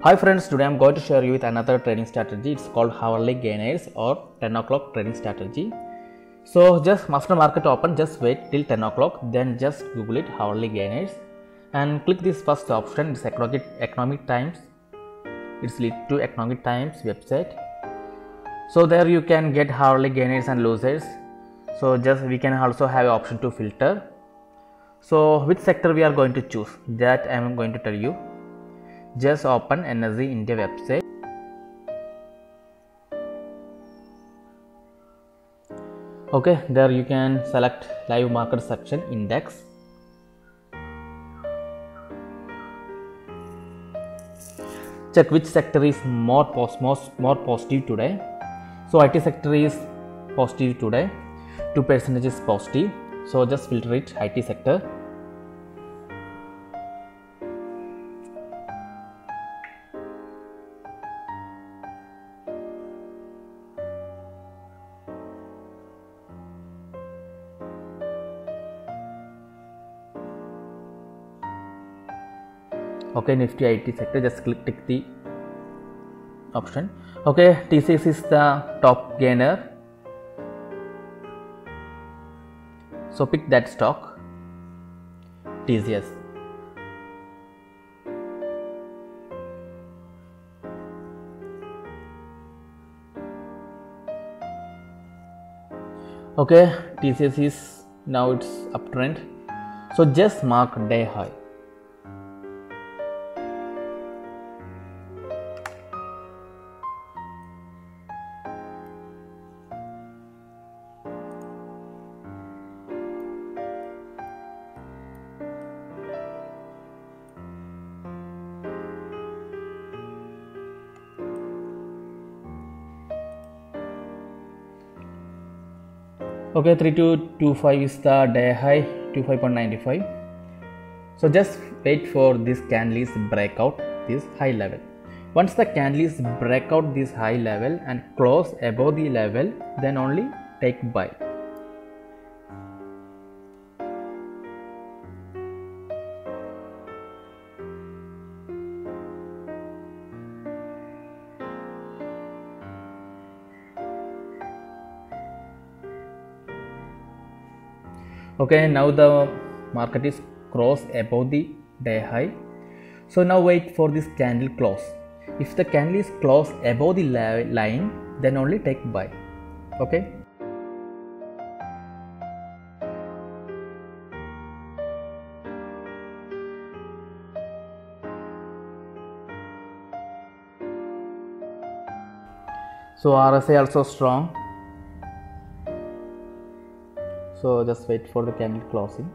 Hi friends, today I am going to share you with another trading strategy. It's called hourly gainers or 10 o'clock trading strategy. So just after market open, just wait till 10 o'clock, then just Google it hourly gainers and click this first option. It's economic times. It's lead to economic times website. So there you can get hourly gainers and losers. So just we can also have an option to filter. So which sector we are going to choose, that I am going to tell you. Just open Energy India website. Okay, there you can select live market section index. Check which sector is more positive today. So IT sector is positive today, 2% is positive. So just filter it IT sector. Okay, Nifty IT sector, just tick the option. Okay, TCS is the top gainer, so pick that stock, TCS. Okay, TCS is now it's uptrend, so just mark day high. Okay, 3225 is the day high, 25.95. So just wait for this candle is break out this high level. Once the candle is break out this high level and close above the level, then only take buy. Okay, now the market is cross above the day high. So now wait for this candle close. If the candle is close above the line, then only take buy. Okay. So RSI also strong. So just wait for the candle closing.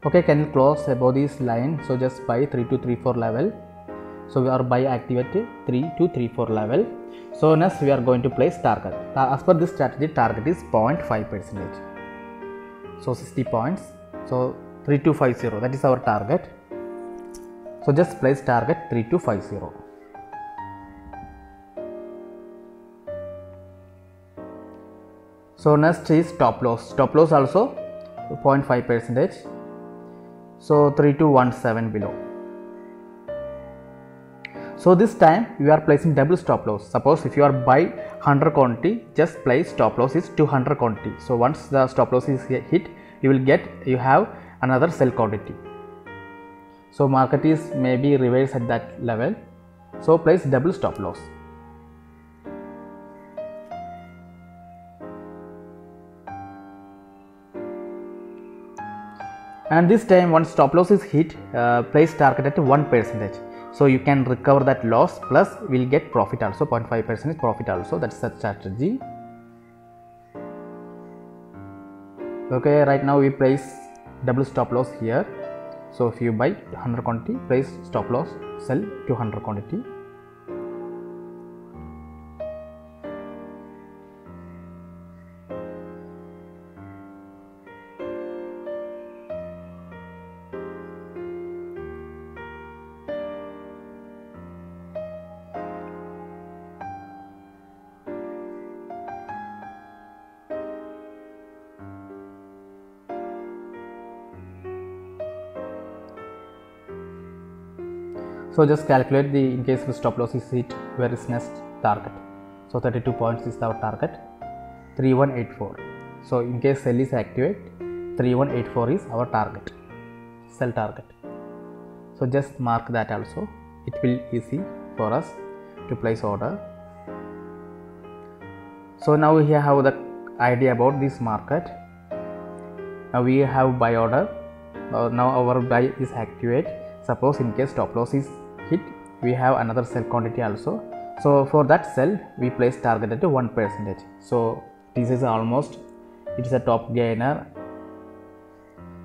Okay, candle close above this line, so just buy 3234 level. So we are buy activated 3234 level. So next we are going to place target. As per this strategy, target is 0.5%. So 60 points. So 3250, that is our target. So just place target 3250. So next is stop loss. Stop loss also 0.5%. So 3217 below. So this time we are placing double stop loss. Suppose if you are buy 100 quantity, just place stop loss is 200 quantity. So once the stop loss is hit, you have another sell quantity. So market is maybe reverse at that level. So place double stop loss. And this time once stop loss is hit, place target at 1%. So you can recover that loss, plus we'll get profit also, 0.5% profit also. That's the strategy. Okay, right now we place double stop loss here. So if you buy 100 quantity, place stop loss, sell 200 quantity. So just calculate the, in case the stop loss is hit, where is next target. So 32 points is our target, 3184. So in case sell is activate, 3184 is our target, sell target. So just mark that also, it will easy for us to place order. So now we have the idea about this market. Now we have buy order. Now our buy is activate. Suppose in case stop loss is hit, we have another sell quantity also. So for that sell, we place target at 1%. So this is almost, it is a top gainer.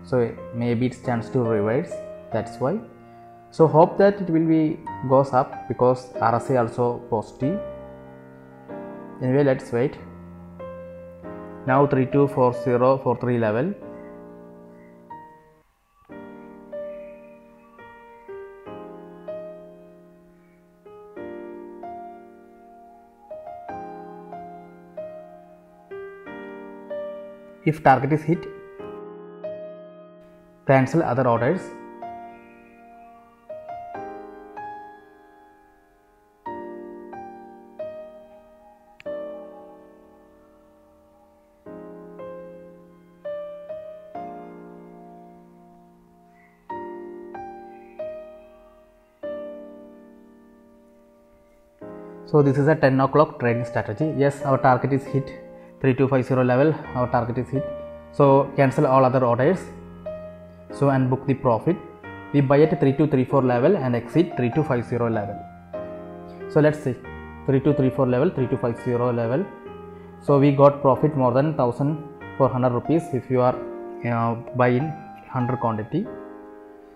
So maybe it's chance to reverse. That's why. So hope that it will be goes up, because RSI also positive. Anyway, let's wait. Now 324043 level. If target is hit, cancel other orders. So this is a 10 o'clock trading strategy. Yes, our target is hit, 3250 level, our target is hit. So cancel all other orders. So and book the profit. We buy at 3234 level and exit 3250 level. So let's see, 3234 level, 3250 level. So we got profit more than 1400 rupees if you are buying 100 quantity.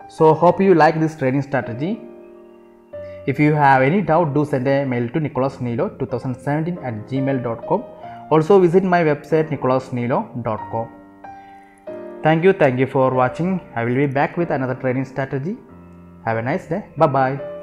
So hope you like this trading strategy. If you have any doubt, do send a mail to nicholasnilo2017@gmail.com. Also visit my website nicholasnilo.com. Thank you for watching. I will be back with another trading strategy. Have a nice day. Bye bye.